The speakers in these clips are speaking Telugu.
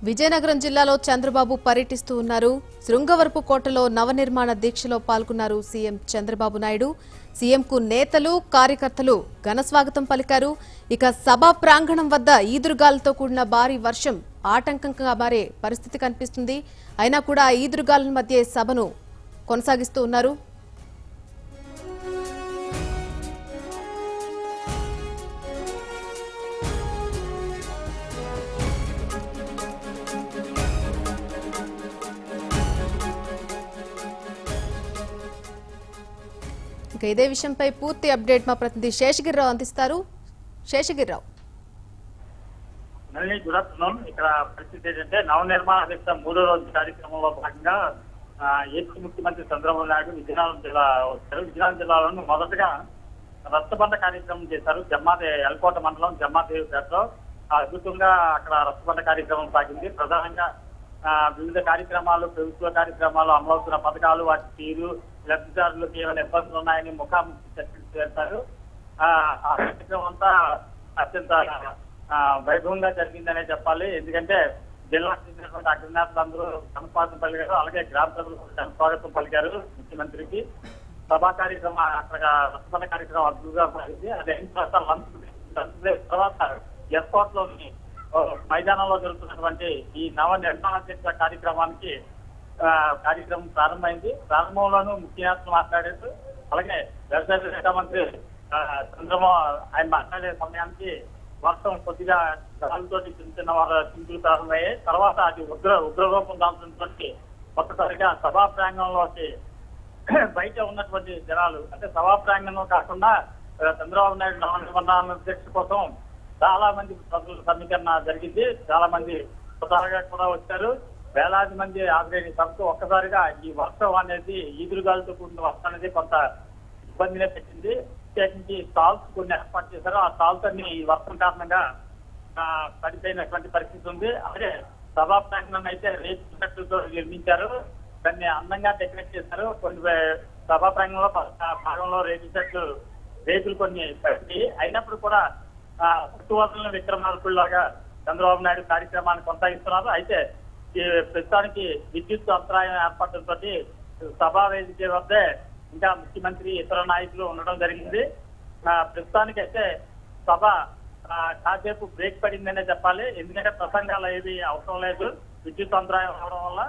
విజయనగరం జిల్లాలో చంద్రబాబు పర్యటిస్తూ ఉన్నారు. శృంగవరపు కోటలో నవనిర్మాణ దీక్షలో పాల్గొన్నారు సీఎం చంద్రబాబు నాయుడు. సీఎంకు నేతలు, కార్యకర్తలు ఘనస్వాగతం పలికారు. ఇక సభా ప్రాంగణం వద్ద ఈదురుగాలతో కూడిన భారీ వర్షం ఆటంకంగా మారే పరిస్థితి కనిపిస్తుంది. అయినా కూడా ఈదురుగాల మధ్య సభను కొనసాగిస్తూ ఉన్నారు. ఇదే విషయంపై పూర్తి అప్డేట్ మా ప్రతినిధి శేషగిరిరావు అందిస్తారు. శేషగిరిరావు, ఇక్కడ పరిస్థితి ఏంటంటే నవనిర్మాణ దీక్ష 3వ రోజు కార్యక్రమంలో భాగంగా ఏపీ ముఖ్యమంత్రి చంద్రబాబు నాయుడు విజయనగరం జిల్లా వచ్చారు. విజయనగరం జిల్లాలోని మొదటగా రచ్చబండ కార్యక్రమం చేశారు. ఎల్కోట మండలం జమ్మాదేవిపేటలో అద్భుతంగా అక్కడ రచ్చబండ కార్యక్రమం సాగింది. ప్రధానంగా వివిధ కార్యక్రమాలు, ప్రభుత్వ కార్యక్రమాలు, అమలవుతున్న పథకాలు, వాటి తీరు, లబ్ధిదారులకు ఏమైనా ఇబ్బందులు ఉన్నాయని ముఖాముఖి చర్చలు చేస్తారు. ఆ కార్యక్రమం అంతా అత్యంత వైభవంగా జరిగిందనే చెప్పాలి. ఎందుకంటే జిల్లా చెందినటువంటి అగ్రనేతలందరూ ఘనస్వాగతం పలికారు. అలాగే గ్రామ సభలు ఘనస్వాగతం పలికారు ముఖ్యమంత్రికి. సభా కార్యక్రమం అక్కడ రసబండ కార్యక్రమం అద్భుతంగా సాగింది. అది అయిన తర్వాత ఎయిర్పోర్ట్ లోని మైదానంలో జరుగుతున్నటువంటి ఈ నవ నిర్మాణ దీక్ష కార్యక్రమం ప్రారంభమైంది. ప్రారంభంలోనూ ముఖ్య నేతలు మాట్లాడారు. అలాగే వ్యవసాయ శాఖ మంత్రి చంద్రబాబు ఆయన మాట్లాడే సమయానికి వర్షం కొద్దిగా గాలితో చిన్న చింపులు ప్రారంభమయ్యాయి. తర్వాత అది ఉగ్రరూపం దాల్చడంతో ఒక్కసారిగా సభా ప్రాంగణంలోకి బయట ఉన్నటువంటి జనాలు, అంటే సభా ప్రాంగణంలో కాకుండా చంద్రబాబు నాయుడు నవ నిర్మాణ దీక్ష కోసం చాలా మంది ప్రజల సమీకరణ జరిగింది. చాలా మంది స్వతహాగా కూడా వచ్చారు. వేలాది మంది హాజరైన సభకు ఒక్కసారిగా ఈ వర్షం అనేది, ఈదురుగాలతో కూడిన వర్షం అనేది కొంత ఇబ్బందినే పెట్టింది. ప్రత్యేకించి స్టాల్స్ కొన్ని ఏర్పాటు చేశారు. ఆ స్టాల్స్ అన్ని ఈ వర్షం కారణంగా పడిపోయినటువంటి పరిస్థితి ఉంది. అలాగే సభా ప్రాంగణం అయితే రేకు చెట్లతో నిర్మించారు. దాన్ని అందంగా డెకరేట్ చేశారు. కొన్ని సభా ప్రాంగణంలో భాగంలో రేకులు కొన్ని పడి అయినప్పుడు కూడా పట్టువదలని విక్రమార్కుల్లాగా చంద్రబాబు నాయుడు కార్యక్రమాన్ని కొనసాగిస్తున్నారు. అయితే ఈ ప్రస్తుతానికి విద్యుత్ అంతరాయం ఏర్పడటంతో సభా వేదిక వద్దే ఇంకా ముఖ్యమంత్రి, ఇతర నాయకులు ఉండడం జరిగింది. ప్రస్తుతానికి అయితే సభ కాసేపు బ్రేక్ పడిందనే చెప్పాలి. ఎందుకంటే ప్రసంగాలు ఏవి అవసరం లేదు విద్యుత్ అంతరాయం అవడం వల్ల.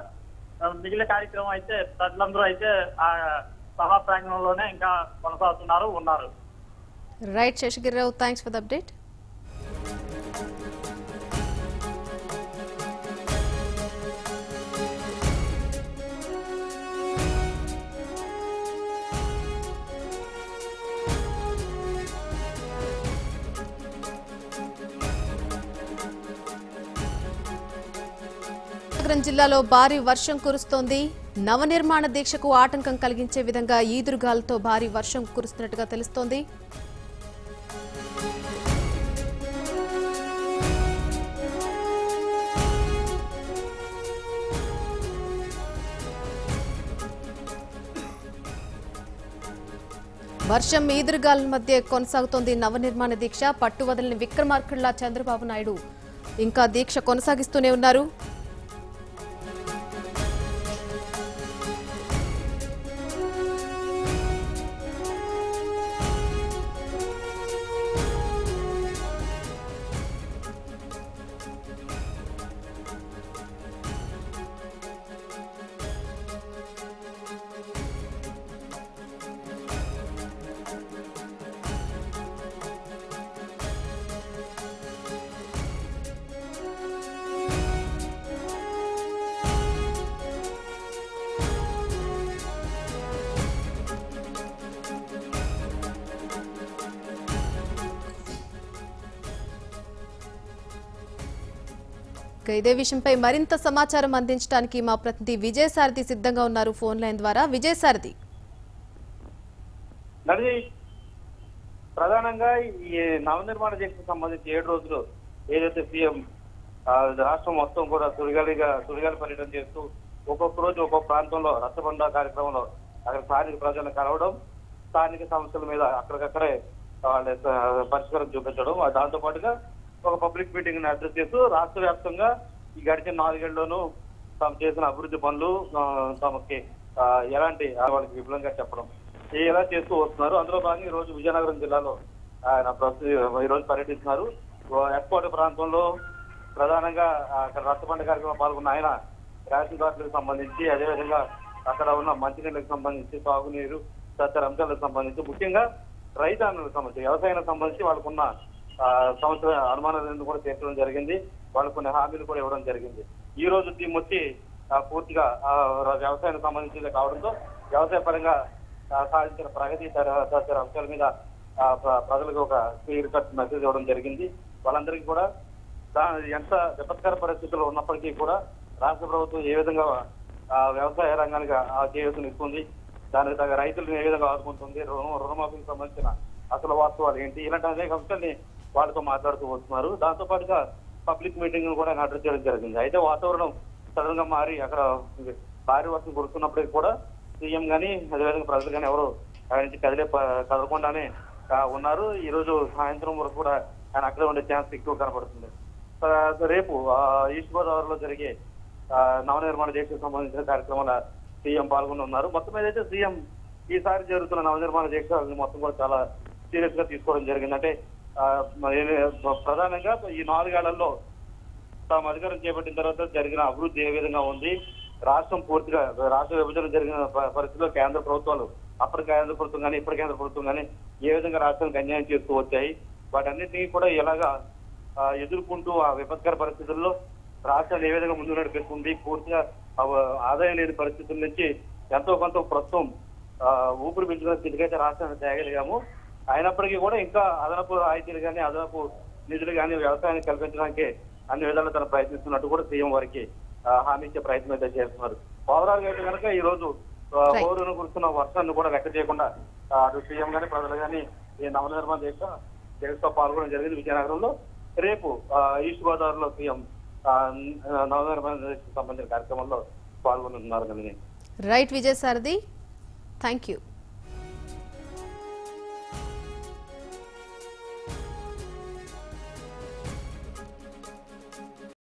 మిగిలిన కార్యక్రమం అయితే ప్రజలందరూ అయితే ఆ సభా ప్రాంగణంలోనే ఇంకా ఉన్నారు. Right Seshagiri Rao, thanks for the update. Vizianagaram జిల్లాలో భారీ వర్షం కురుస్తోంది. నవనిర్మాణ దీక్షకు ఆటంకం కలిగించే విధంగా ఈదురుగాలతో భారీ వర్షం కురుస్తున్నట్టుగా తెలుస్తోంది. వర్షం, ఈదురుగాల మధ్య కొనసాగుతోంది నవనిర్మాణ దీక్ష. పట్టువదలని విక్రమార్కుల్లా చంద్రబాబు నాయుడు ఇంకా దీక్ష కొనసాగిస్తూనే ఉన్నారు. ఇదే విషయంపై మరింత సమాచారం అందించడానికి మా ప్రతినిధి విజయసారథి సిద్ధంగా ఉన్నారు ఫోన్ లైన్ ద్వారా. విజయసారథి, ప్రధానంగా ఈ నవనిర్మాణ దీక్షకు సంబంధించి 7 రోజులు ఏదైతే సీఎం రాష్ట్రం మొత్తం కూడా సుడిగాలి పర్యటన చేస్తూ ఒక్కొక్క రోజు ఒక్కొక్క ప్రాంతంలో రచ్చబండ కార్యక్రమంలో అక్కడ స్థానిక ప్రజలను కలవడం, స్థానిక సమస్యల మీద అక్కడికక్కడే పరిష్కారం చూపించడం, దాంతో పాటుగా ఒక పబ్లిక్ మీటింగ్ ని అడ్రస్ చేస్తూ రాష్ట్ర వ్యాప్తంగా ఈ గడిచిన 4 ఏళ్లలోనూ తాము చేసిన అభివృద్ధి పనులు తమకి ఎలాంటి వాళ్ళకి విపులంగా చెప్పడం ఇలా చేస్తూ వస్తున్నారు. అందులో భాగంగా ఈ రోజు విజయనగరం జిల్లాలో ఆయన ఈ రోజు పర్యటిస్తున్నారు. ఎక్స్పోర్ట్ ప్రాంతంలో ప్రధానంగా అక్కడ రచ్చబండ కార్యక్రమంలో పాల్గొన్న ఆయన రేషన్ కార్డులకు సంబంధించి, అదేవిధంగా అక్కడ ఉన్న మంచినీళ్ళకి సంబంధించి, సాగునీరు తదితర అంశాలకు సంబంధించి, ముఖ్యంగా రైతాంగాలకు సంబంధించి, వ్యవసాయానికి సంబంధించి వాళ్ళకున్న సంవత్సర అనుమానాలను కూడా తీర్చడం జరిగింది. వాళ్ళకు కొన్ని హామీలు కూడా ఇవ్వడం జరిగింది. ఈ రోజు టీం వచ్చి పూర్తిగా వ్యవసాయానికి సంబంధించి కావడంతో వ్యవసాయ పరంగా సాధించిన ప్రగతి తదితర అంశాల మీద ప్రజలకు ఒక క్లియర్ కట్ మెసేజ్ ఇవ్వడం జరిగింది. వాళ్ళందరికీ కూడా ఎంత విపత్కర పరిస్థితుల్లో ఉన్నప్పటికీ కూడా రాష్ట్ర ప్రభుత్వం ఏ విధంగా వ్యవసాయ రంగానికి చేయూతనిస్తుంది, దానికి తగ్గ రైతులను ఏ విధంగా ఆదుకుంటుంది, రుణమాఫీకి సంబంధించిన అసలు వాస్తవాలు ఏంటి, ఇలాంటి అనేక అంశాలని వాళ్ళతో మాట్లాడుతూ వస్తున్నారు. దాంతో పాటుగా పబ్లిక్ మీటింగ్ కూడా అడ్రస్ చేయడం జరిగింది. అయితే వాతావరణం సడన్ గా మారి అక్కడ భారీ వర్షం కురుస్తున్నప్పటికీ కూడా సీఎం గానీ అదేవిధంగా ప్రజలు కానీ ఎవరు ఆయన నుంచి కదలకుండానే ఉన్నారు. ఈ రోజు సాయంత్రం వరకు కూడా ఆయన అక్కడే ఉండే ఛాన్స్ ఎక్కువ కనబడుతుంది. రేపు ఈస్ట్ గోదావరిలో జరిగే నవనిర్మాణ దీక్షకు సంబంధించిన కార్యక్రమాల సీఎం పాల్గొని ఉన్నారు. మొత్తం ఏదైతే సీఎం ఈసారి జరుగుతున్న నవనిర్మాణ దీక్ష మొత్తం కూడా చాలా సీరియస్ గా తీసుకోవడం జరిగింది. అంటే ప్రధానంగా ఈ 4 ఏళ్లలో తాము అధికారం చేపట్టిన తర్వాత జరిగిన అభివృద్ధి ఏ విధంగా ఉంది, రాష్ట్రం పూర్తిగా రాష్ట్ర విభజన జరిగిన పరిస్థితుల్లో కేంద్ర ప్రభుత్వాలు, అప్పటి కేంద్ర ప్రభుత్వం కానీ ఇప్పటి కేంద్ర ప్రభుత్వం కానీ ఏ విధంగా రాష్ట్రానికి అన్యాయం చేస్తూ వచ్చాయి, వాటన్నిటినీ కూడా ఎలాగా ఎదుర్కొంటూ ఆ విపత్కర పరిస్థితుల్లో రాష్ట్రాన్ని ఏ విధంగా ముందు నడిపిస్తుంది, పూర్తిగా ఆదాయం లేని పరిస్థితుల నుంచి ఎంతో కొంత ప్రస్తుతం ఊపిరి పీల్చుకునే స్థితికైతే రాష్ట్రాన్ని తేగలిగాము. అయినప్పటికీ కూడా ఇంకా అదనపు రాయితీలు కానీ అదనపు నిధులు కానీ వ్యవసాయాన్ని కల్పించడానికి అన్ని విధాలు తను ప్రయత్నిస్తున్నట్టు కూడా సీఎం వారికి హామీ ఇచ్చే ప్రయత్నం అయితే చేస్తున్నారు. ఓవరాల్ గా అయితే కనుక ఈ రోజు పౌరులను కురుస్తున్న వర్షాన్ని కూడా లెక్క చేయకుండా అటు సీఎం కానీ ప్రజలు కానీ ఈ నవనిర్మాణ దీక్షతో పాల్గొనడం జరిగింది విజయనగరంలో. రేపు ఈస్ట్ గోదావరిలో సీఎం నవనిర్మాణ దీక్షకు సంబంధించిన కార్యక్రమంలో పాల్గొనున్నారు. Right Vijayasarathi, thank you.